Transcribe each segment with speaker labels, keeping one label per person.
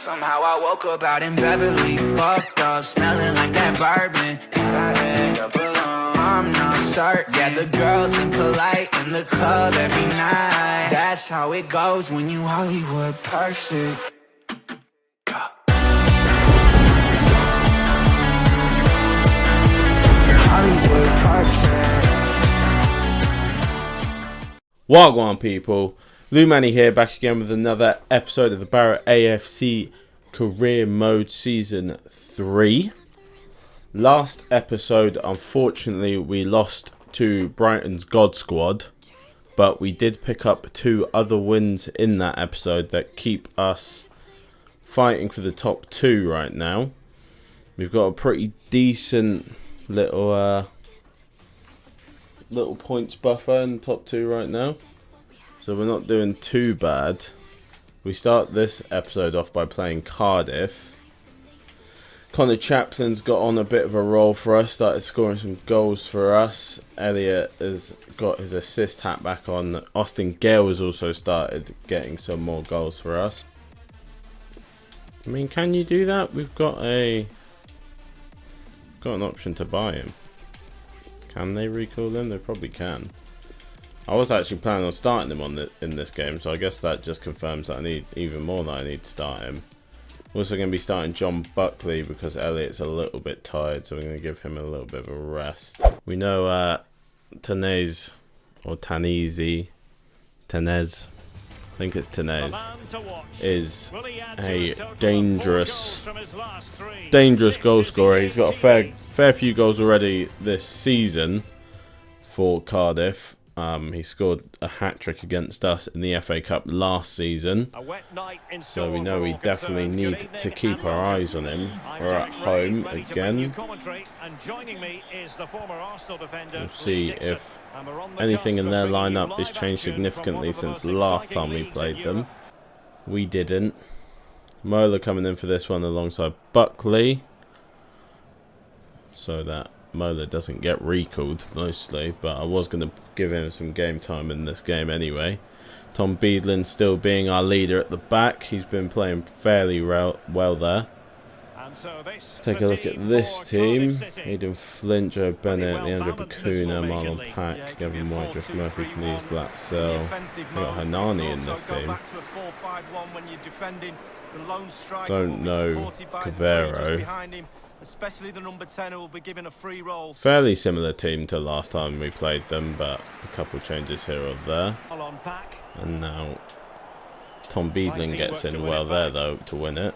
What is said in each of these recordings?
Speaker 1: Somehow I woke up out in Beverly, fucked up, smelling like that bourbon. And I had up alone, I'm not certain. Yeah, the girls impolite in the club every night. That's how it goes when you Hollywood perfect. Hollywood perfect.
Speaker 2: Wagwan people, Lou Manny here, back again with another episode of the Barrow AFC Career Mode Season 3. Last episode, unfortunately, we lost to Brighton's God Squad, but we did pick up 2 other wins in that episode that keep us fighting for the top 2 right now. We've got a pretty decent little points buffer in the top 2 right now, so we're not doing too bad. We start this episode off by playing Cardiff. Connor Chaplin's got on a bit of a roll for us, started scoring some goals for us. Elliot has got his assist hat back on. Austin Gale has also started getting some more goals for us. I mean, can you do that? We've got an option to buy him. Can they recall him? They probably can. I was actually planning on starting him in this game, so I guess that just confirms that I need even more that I need to start him. I'm also going to be starting John Buckley because Elliot's a little bit tired, so we're going to give him a little bit of a rest. We know Tanez, or Tanezi, Tanez, I think it's Tanez, is a dangerous goal scorer. He's got a fair few goals already this season for Cardiff. He scored a hat-trick against us in the FA Cup last season, so we know we definitely need to keep our eyes on him. We're at home again. We'll see if anything in their lineup has changed significantly since the last time we played them. We didn't. Mola coming in for this one alongside Buckley, so that Mola doesn't get recalled mostly, but I was going to give him some game time in this game anyway. Tom Beadland still being our leader at the back. He's been playing fairly well there. Let's take a look at this team. Aidan Flint, Joe Bennett, Leandro Bacuna, Marlon Pack, Gavin White, Jeff Murphy, Denise Glatzel. We've got Hanani in this team. Don't know Cavero.
Speaker 3: Especially the number 10 who will be given a free roll.
Speaker 2: Fairly similar team to last time we played them, but a couple changes here or there. And now Tom Beadling gets in well there though to win it.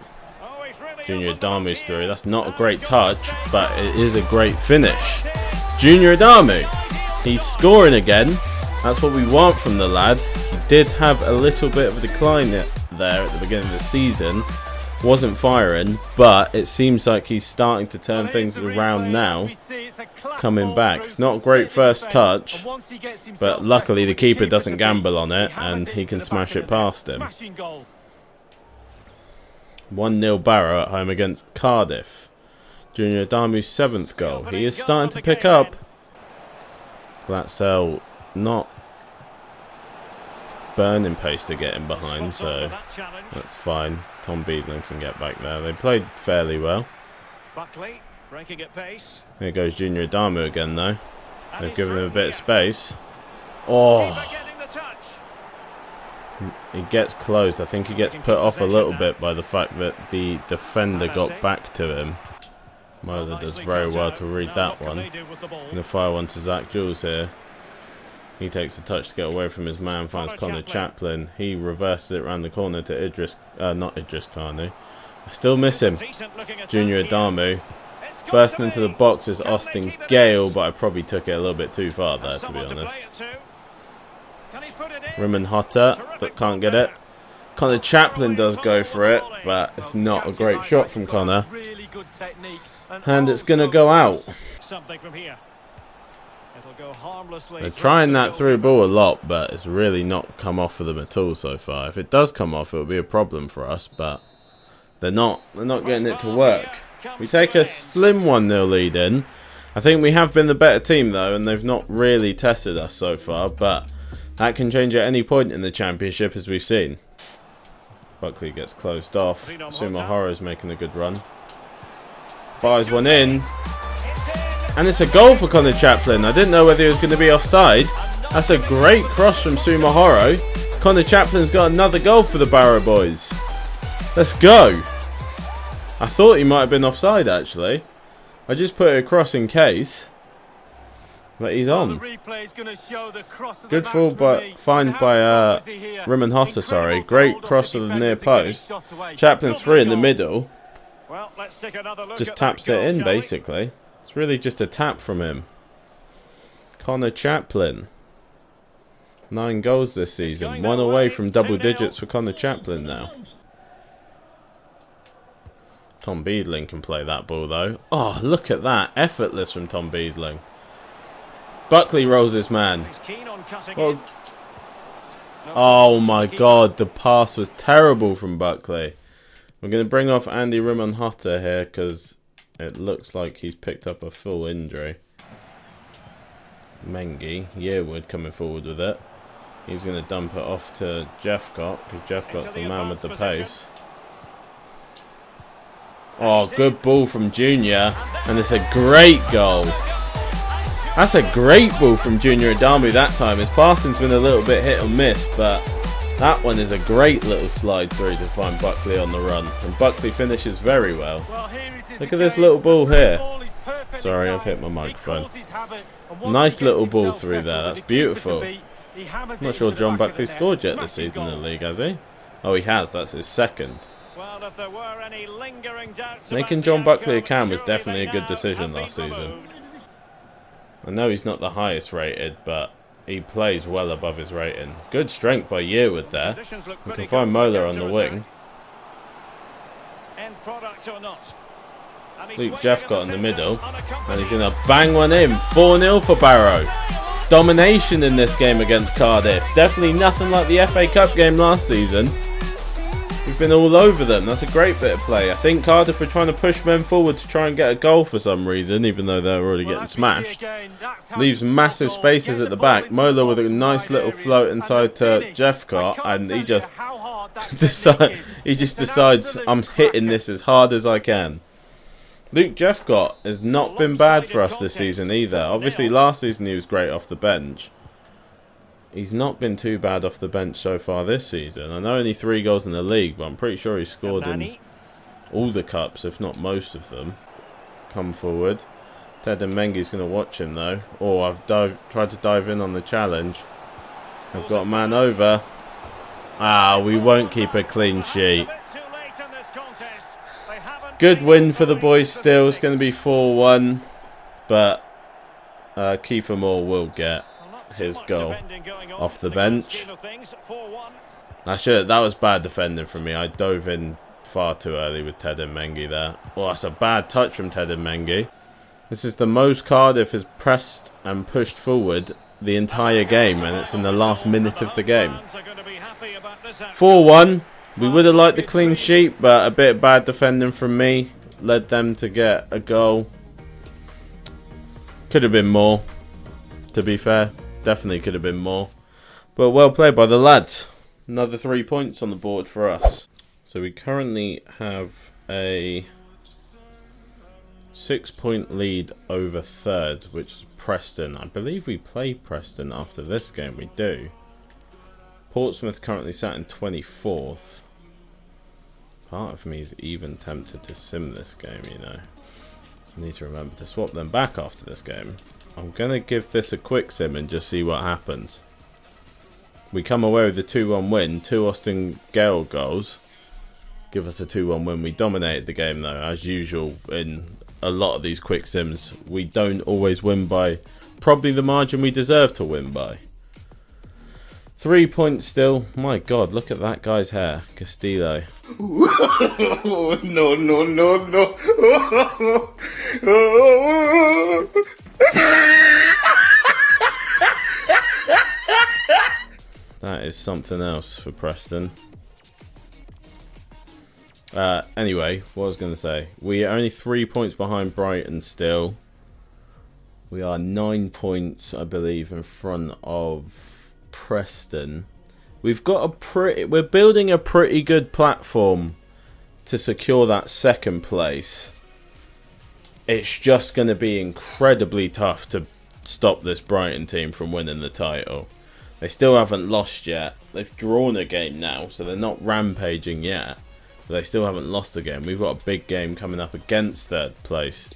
Speaker 2: Junior Adamu's through. That's not a great touch, but it is a great finish. Junior Adamu, he's scoring again. That's what we want from the lad. He did have a little bit of a decline there at the beginning of the season. Wasn't firing, but it seems like he's starting to turn things around now, coming back. It's not a great first touch, but luckily the keeper doesn't gamble on it and he can smash it past him. 1-0 Barrow at home against Cardiff. Junior Adamu's 7th goal. He is starting to pick up. Glatzel not burning pace to get in behind, so that's fine. Tom Beadland can get back there. They played fairly well.
Speaker 3: Buckley breaking at pace.
Speaker 2: Here goes Junior Adamu again though. They've given him a bit of space. Oh, he gets close. I think he gets put off a little bit by the fact that the defender got back to him. Mola does very well to read that one. Gonna fire one to Zach Jules here. He takes a touch to get away from his man, finds Connor Chaplin. He reverses it around the corner to not Idris Kanu. I still miss him. Junior Adamu. Bursting into the box is Austin Gale, but I probably took it a little bit too far there, to be honest. Rimon Hotter, but can't get it. Connor Chaplin does go for it, but it's not a great shot from Connor. And it's going to go out. They're trying that through ball a lot, but it's really not come off for them at all so far. If it does come off, it will be a problem for us, but they're not getting it to work. We take a slim 1-0 lead in. I think we have been the better team though, and they've not really tested us so far, but that can change at any point in the championship, as we've seen. Buckley gets closed off. Sumahara is making a good run. Fires one in. And it's a goal for Connor Chaplin. I didn't know whether he was going to be offside. That's a great cross from Sumahara. Connor Chaplin's got another goal for the Barrow Boys. Let's go. I thought he might have been offside actually. I just put it across in case. But he's on. Good full find by Rimon Hotter, sorry. Great cross to the near post. Chaplin's free in the middle. Just taps it in basically. It's really just a tap from him. Connor Chaplin. 9 goals this season. 1 away from double digits for Connor Chaplin now. Tom Beadling can play that ball though. Oh, look at that. Effortless from Tom Beadling. Buckley rolls his man. Well, oh my god, the pass was terrible from Buckley. We're going to bring off Andy Rimon Hotter here because it looks like he's picked up a full injury. Mengi, Yearwood coming forward with it. He's going to dump it off to Jeffcott because Jeffcott's the man with the pace. Oh, good ball from Junior, and it's a great goal. That's a great ball from Junior Adami that time. His passing's been a little bit hit or miss, but that one is a great little slide through to find Buckley on the run. And Buckley finishes very well. Look at this little ball here. Sorry, I've hit my microphone. Nice little ball through there. That's beautiful. I'm not sure John Buckley scored yet this season in the league, has he? Oh, he has. That's his second. Making John Buckley a cam was definitely a good decision last season. I know he's not the highest rated, but he plays well above his rating. Good strength by Yearwood there. We can find Mola on the wing. Luke Jeffcott in the middle. And he's going to bang one in. 4-0 for Barrow. Domination in this game against Cardiff. Definitely nothing like the FA Cup game last season. We've been all over them. That's a great bit of play. I think Cardiff were trying to push men forward to try and get a goal for some reason, even though they're already getting smashed. Leaves massive spaces at the back. Mola with a nice little float inside to Jeffcott, and he just decides I'm hitting this as hard as I can. Luke Jeffcott has not been bad for us this season either. Obviously last season he was great off the bench. He's not been too bad off the bench so far this season. I know only 3 goals in the league, but I'm pretty sure he's scored in all the cups, if not most of them. Come forward. Ted and Mengi's going to watch him though. Oh, I've tried to dive in on the challenge. I've got a man over. Ah, we won't keep a clean sheet. Good win for the boys still. It's going to be 4-1. But Kiefer Moore will get his goal off the bench. That was bad defending from me. I dove in far too early with Ted and Mengi there. Oh, that's a bad touch from Ted and Mengi. This is the most Cardiff has pressed and pushed forward the entire game, and it's in the last minute of the game. 4-1. We would have liked the clean sheet, but a bit of bad defending from me led them to get a goal. Could have been more, to be fair. Definitely could have been more. But well played by the lads. Another 3 points on the board for us. So we currently have a 6-point lead over third, which is Preston. I believe we play Preston after this game. We do. Portsmouth currently sat in 24th. Part of me is even tempted to sim this game, you know. I need to remember to swap them back after this game. I'm going to give this a quick sim and just see what happens. We come away with a 2-1 win. 2 Austin Gale goals. Give us a 2-1 win. We dominated the game though, as usual in a lot of these quick sims. We don't always win by probably the margin we deserve to win by. 3 points still. My God, look at that guy's hair. Castillo.
Speaker 4: No, no, no, no.
Speaker 2: That is something else for Preston. Anyway, what I was going to say. We are only 3 points behind Brighton still. We are 9 points, I believe, in front of Preston. we're building a pretty good platform to secure that second place. It's just going to be incredibly tough to stop this Brighton team from winning the title. They still haven't lost yet. They've drawn a game now, so they're not rampaging yet. But they still haven't lost a game. We've got a big game coming up against third place.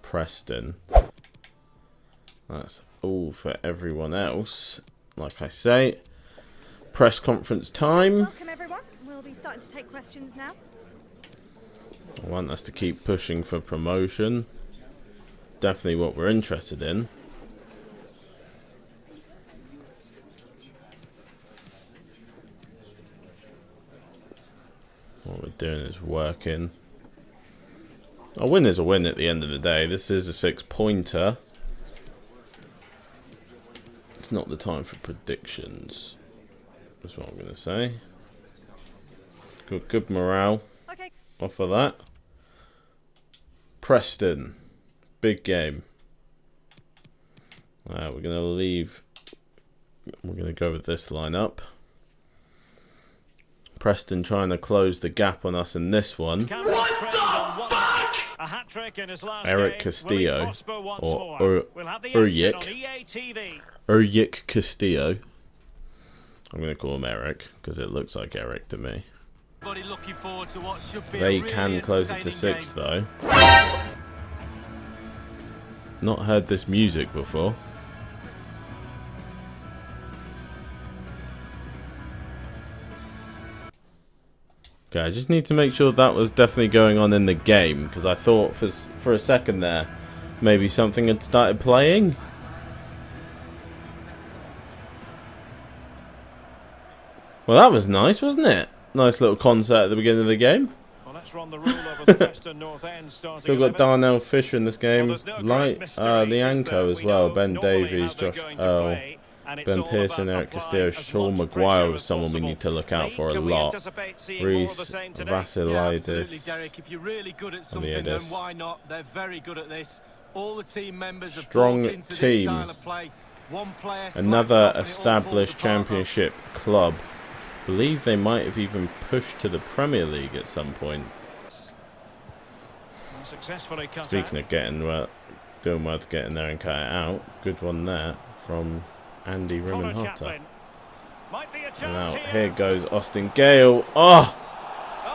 Speaker 2: Preston. That's all for everyone else. Like I say, press conference time.
Speaker 4: Welcome everyone. We'll be starting to take questions now.
Speaker 2: I want us to keep pushing for promotion. Definitely what we're interested in. What we're doing is working. A win is a win at the end of the day. This is a 6-pointer. It's not the time for predictions. That's what I'm going to say. Good morale.
Speaker 4: Okay.
Speaker 2: Off of that. Preston. Big game. We're going to leave. We're going to go with this lineup. Preston trying to close the gap on us in this one.
Speaker 3: What the fuck? A hat-trick in his last
Speaker 2: Eric
Speaker 3: game.
Speaker 2: Castillo, or Uryk Castillo. I'm going to call him Eric because it looks like Eric to me. They can close it to 6 though. Not heard this music before. Okay, I just need to make sure that was definitely going on in the game, because I thought for a second there maybe something had started playing. Well, that was nice, wasn't it? Nice little concert at the beginning of the game.
Speaker 3: Well, let's run the rule over the Preston North End starting
Speaker 2: Still got
Speaker 3: 11.
Speaker 2: Darnell Fisher in this game.
Speaker 3: Well, there's no
Speaker 2: Light,
Speaker 3: great mystery,
Speaker 2: the
Speaker 3: is there?
Speaker 2: Anko as
Speaker 3: We
Speaker 2: well.
Speaker 3: know
Speaker 2: Ben
Speaker 3: normally
Speaker 2: Davies,
Speaker 3: how they're
Speaker 2: Josh
Speaker 3: going to
Speaker 2: Earl,
Speaker 3: play, and it's
Speaker 2: Ben
Speaker 3: all
Speaker 2: Pearson,
Speaker 3: about
Speaker 2: Eric Castillo,
Speaker 3: applying as
Speaker 2: Sean
Speaker 3: much
Speaker 2: Maguire
Speaker 3: pressure
Speaker 2: was
Speaker 3: as
Speaker 2: someone we
Speaker 3: possible.
Speaker 2: need to look out for a
Speaker 3: Can we
Speaker 2: lot.
Speaker 3: anticipate seeing more of the
Speaker 2: Reese,
Speaker 3: same today?
Speaker 5: Yeah,
Speaker 2: Vasilidis.
Speaker 5: absolutely, Derek. If you're really good at something, then why not? They're very good at this. All the team members have
Speaker 2: Strong
Speaker 5: bought into this
Speaker 2: team.
Speaker 5: style of play. One player
Speaker 2: Another
Speaker 5: slaps off and it all
Speaker 2: established
Speaker 5: falls apart.
Speaker 2: championship club. Believe they might have even pushed to the Premier League at some point.
Speaker 3: Successfully cut
Speaker 2: Speaking
Speaker 3: out.
Speaker 2: of doing well to get in there and cut it out. Good one there from Andy
Speaker 3: Connor
Speaker 2: Rimenhotter.
Speaker 3: Chaplin. Might be a chance
Speaker 2: And now
Speaker 3: here.
Speaker 2: here goes Austin Gale. Oh,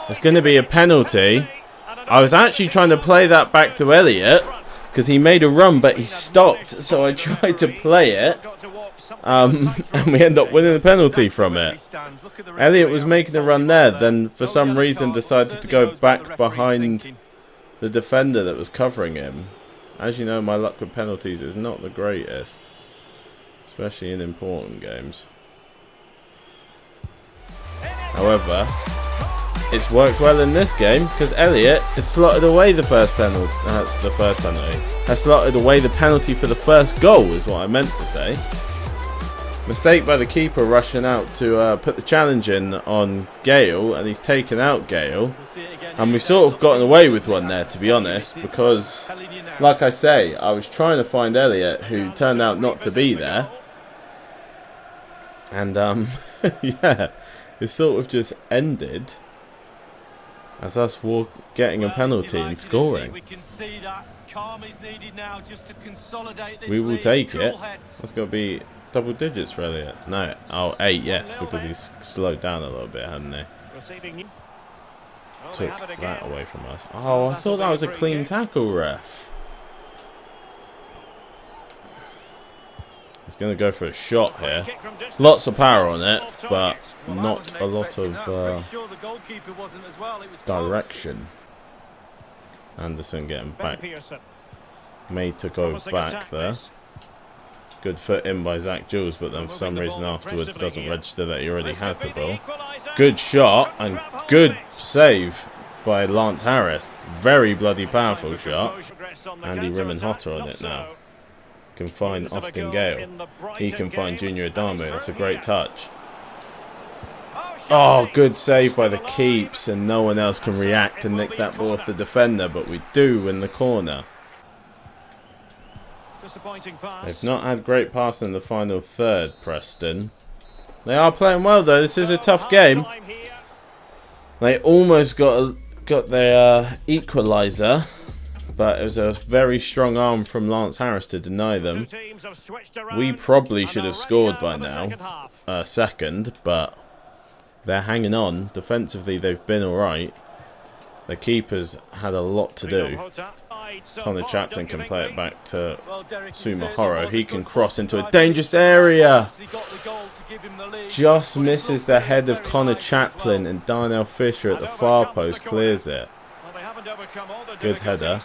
Speaker 2: it's going to be a penalty. I was actually trying to play that back to Elliott because he made a run, but he stopped. So I tried to play it, and we end up winning the penalty from it. Elliott was making a run there, then for some reason decided to go back behind the defender that was covering him. As you know, my luck with penalties is not the greatest, especially in important games. However, it's worked well in this game because Elliott has slotted away the first penalty. Has slotted away the penalty for the first goal, is what I meant to say. Mistake by the keeper rushing out to put the challenge in on Gale, and he's taken out Gale. And we've sort of gotten away with one there, to be honest, because, like I say, I was trying to find Elliott, who turned out not to be there. And, yeah, it sort of just ended as us getting a penalty and scoring. We will take it. That's got to be double digits for Elliott. No, oh, 8, yes, because he's slowed down a little bit, hadn't he? Took that away from us. Oh, I thought that was a clean tackle, ref. He's going to go for a shot here. Lots of power on it, but not a lot of direction. Anderson getting back. May to go back there. Good foot in by Zach Jules, but then for some reason afterwards doesn't register that he already has the ball. Good shot and good save by Lance Harris. Very bloody powerful shot. Andy Rimenhotter on it now. Can find Austin Gale. He can find Junior Adamu. That's a great touch. Oh, good save by the keeps, and no one else can react and nick that ball off the defender, but we do in the corner.
Speaker 3: Disappointing pass.
Speaker 2: They've not had great passing in the final third, Preston. They are playing well though. This is a tough game. They almost got their equaliser, but it was a very strong arm from Lance Harris to deny them. We probably should have scored by now, second, but they're hanging on. Defensively, they've been alright. The keeper's had a lot to do. Connor Chaplin can play it back to Sumahoro. He can cross into a dangerous area. Just misses the head of Connor Chaplin, and Darnell Fisher at the far post clears it. Good header.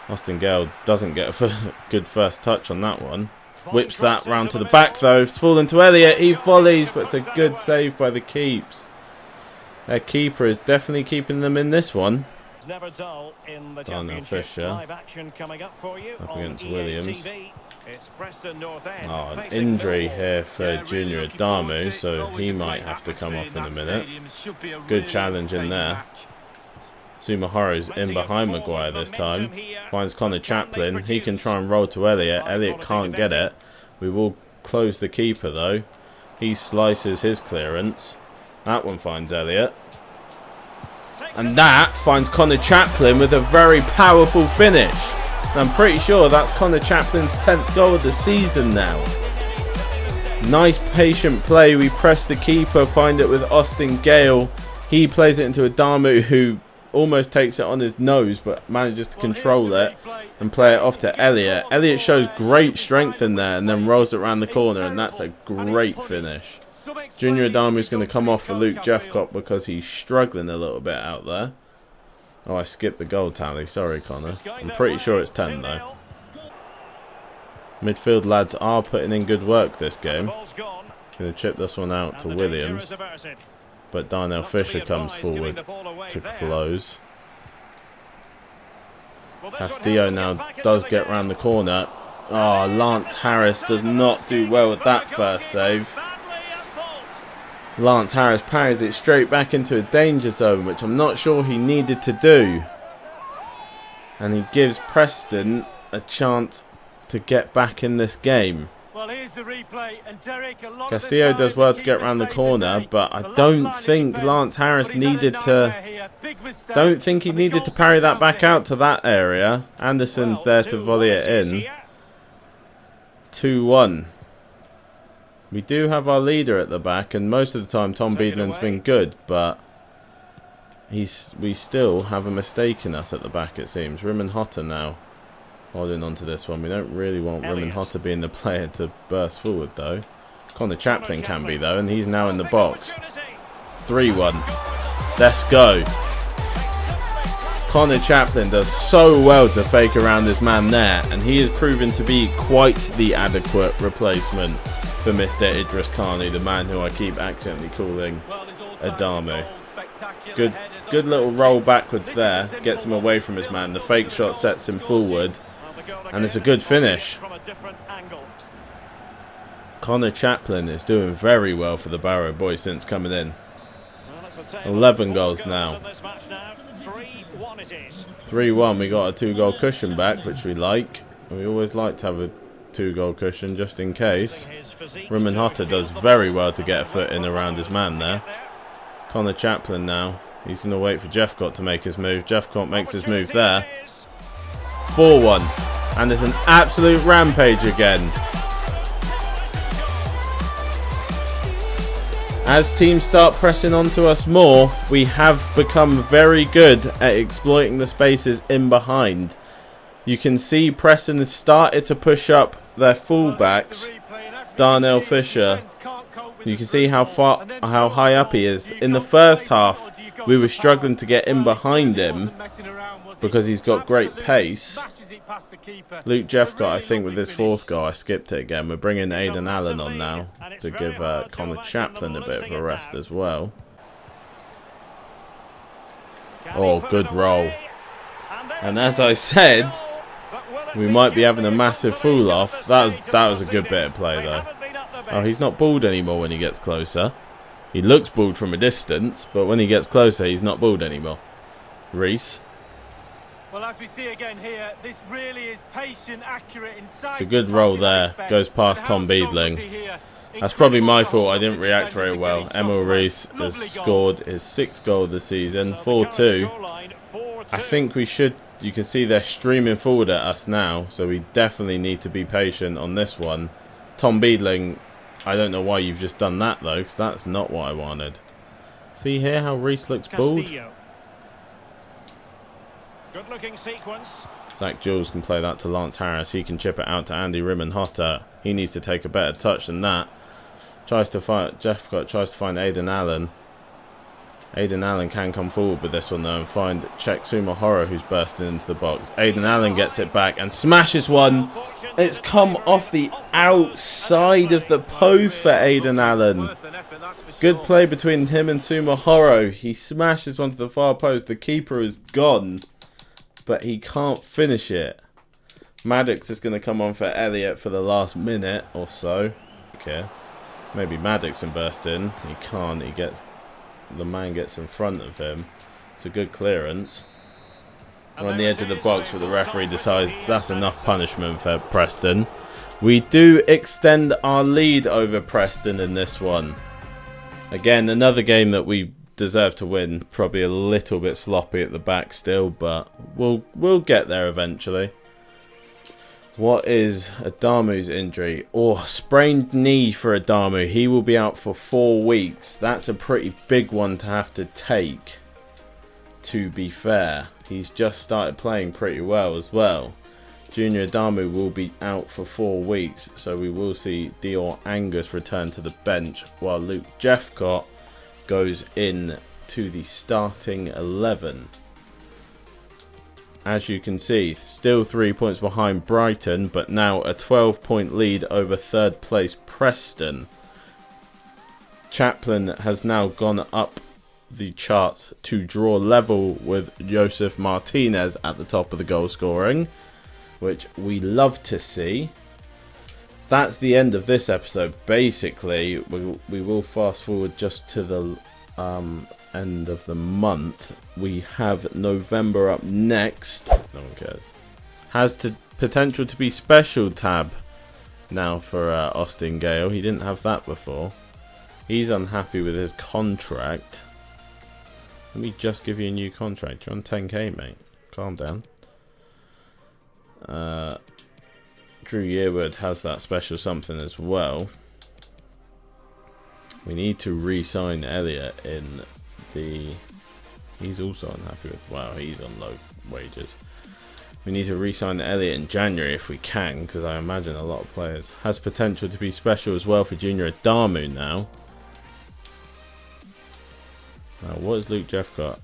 Speaker 2: Austin Gale doesn't get a good first touch on that one. Whips that round to the back though. It's fallen to Elliott. He volleys, but it's a good save by the keeps. Their keeper is definitely keeping them in this one.
Speaker 3: Never dull in the
Speaker 2: Darnell
Speaker 3: championship.
Speaker 2: Fisher
Speaker 3: Live action coming up for you
Speaker 2: up
Speaker 3: on
Speaker 2: against
Speaker 3: EA
Speaker 2: Williams.
Speaker 3: TV. It's Preston North End
Speaker 2: An
Speaker 3: facing
Speaker 2: injury
Speaker 3: Millwall.
Speaker 2: here for Junior Adamu, so he might have to come off in a minute. Good challenge in there. Sumahoro's in behind Maguire this time. Finds Connor Chaplin. He can try and roll to Elliott. Elliott can't get it. We will close the keeper though. He slices his clearance. That one finds Elliott. And that finds Connor Chaplin with a very powerful finish. And I'm pretty sure that's Connor Chaplin's 10th goal of the season now. Nice patient play. We press the keeper, find it with Austin Gale. He plays it into Adamu, who almost takes it on his nose but manages to control it and play it off to Elliott. Elliott shows great strength in there and then rolls it around the corner, and that's a great finish. Junior Adamu is going to come off for Luke Jeffcott because he's struggling a little bit out there. Oh, I skipped the goal tally. Sorry, Connor. I'm pretty sure it's 10 though. Midfield lads are putting in good work this game. Going to chip this one out to Williams. But Darnell Fisher comes forward to close. Castillo now does get round the corner. Oh, Lance Harris does not do well with that first save. Lance Harris parries it straight back into a danger zone, which I'm not sure he needed to do. And he gives Preston a chance to get back in this game.
Speaker 5: Well, here's the replay, and Derek, a lot
Speaker 2: Castillo does well to get round the corner, but I don't think Lance Harris needed to... Don't think he needed to parry that back out to that area. Anderson's there to volley it in. 2-1. We do have our leader at the back, and most of the time Tom Beadland's been good, but we still have a mistake in us at the back, it seems. Rimmen Hotter now holding on to this one. We don't really want Rimmen Hotter being the player to burst forward, though. Connor Chaplin can be, though, and he's now in the box. 3-1. Let's go. Connor Chaplin does so well to fake around this man there, and he has proven to be quite the adequate replacement for Mr. Idris Khani, the man who I keep accidentally calling Adamu. Good little roll backwards there, gets him away from his man. The fake shot sets him forward, and it's a good finish. Connor Chaplin is doing very well for the Barrow Boys since coming in. 11 goals now. 3-1, we got a 2-goal cushion back, which we like. We always like to have a 2-goal cushion just in case. Rimmen Hotter does very well to get a foot in around his man there. Connor Chaplin now. He's going to wait for Jeffcott to make his move. Jeffcott makes his move there. 4-1. And it's an absolute rampage again. As teams start pressing onto us more, we have become very good at exploiting the spaces in behind. You can see Preston has started to push up their fullbacks. Darnell Fisher. You can see how high up he is. In the first half, we were struggling to get in behind him because he's got great pace. Luke Jeffcott, I think, with his 4th goal, I skipped it again. We're bringing Aidan Allen on now to give Connor Chaplin a bit of a rest as well. Oh, good roll. And as I said, we might be having a massive fall off. That was a good bit of play though. Oh, he's not balled anymore when he gets closer. He looks balled from a distance, but when he gets closer, he's not balled anymore. Reese.
Speaker 5: Well, as we see again here, this really is patient, accurate, incisive.
Speaker 2: It's a good roll there. Goes past Tom Beadling. That's probably my fault. I didn't react very well. Emil Rees has scored his 6th goal of the season, 4-2. I think we should. You can see they're streaming forward at us now, so we definitely need to be patient on this one. Tom Beadling, I don't know why you've just done that though, because that's not what I wanted. See here how Rees looks bald?
Speaker 3: Good looking sequence.
Speaker 2: Zach Jules can play that to Lance Harris. He can chip it out to Andy Rimmen-Hotter. He needs to take a better touch than that. Tries to find Jeffcott, tries to find Aidan Allen. Aidan Allen can come forward with this one though and find Cheick Horo, who's bursting into the box. Aidan Allen gets it back and smashes one. It's come off the outside of the post for Aidan Allen. Good play between him and Sumo Horo. He smashes one to the far post. The keeper is gone, but he can't finish it. Maddox is going to come on for Elliott for the last minute or so. Okay. Maybe Maddox can burst in. He can't. The man gets in front of him. It's a good clearance. We're on the edge of the box, but the referee decides that's enough punishment for Preston. We do extend our lead over Preston in this one. Again, another game that we deserve to win. Probably a little bit sloppy at the back still, but we'll get there eventually. What is Adamu's injury? Oh, sprained knee for Adamu. He will be out for 4 weeks. That's a pretty big one to have to take, to be fair. He's just started playing pretty well as well. Junior Adamu will be out for 4 weeks, so we will see Dior Angus return to the bench, while Luke Jeffcott goes in to the starting 11. As you can see, still 3 points behind Brighton, but now a 12-point lead over 3rd place Preston. Chaplin has now gone up the chart to draw level with Josef Martinez at the top of the goal scoring, which we love to see. That's the end of this episode. Basically, we will fast forward just to the end of the month. We have November up next. No one cares. Has the potential to be special tab now for Austin Gale. He didn't have that before. He's unhappy with his contract. Let me just give you a new contract. You're on 10k, mate. Calm down. Drew Yearwood has that special something as well. We need to re-sign Elliott in the... He's also unhappy with... Wow, he's on low wages. We need to re-sign Elliott in January if we can, because I imagine a lot of players. Has potential to be special as well for Junior Adamu now. Now, what is Luke Jeffcott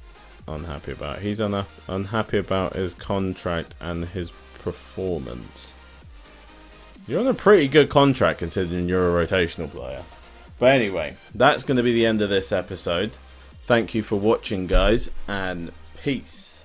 Speaker 2: unhappy about? He's unhappy about his contract and his performance. You're on a pretty good contract considering you're a rotational player. But anyway, that's going to be the end of this episode. Thank you for watching, guys, and peace.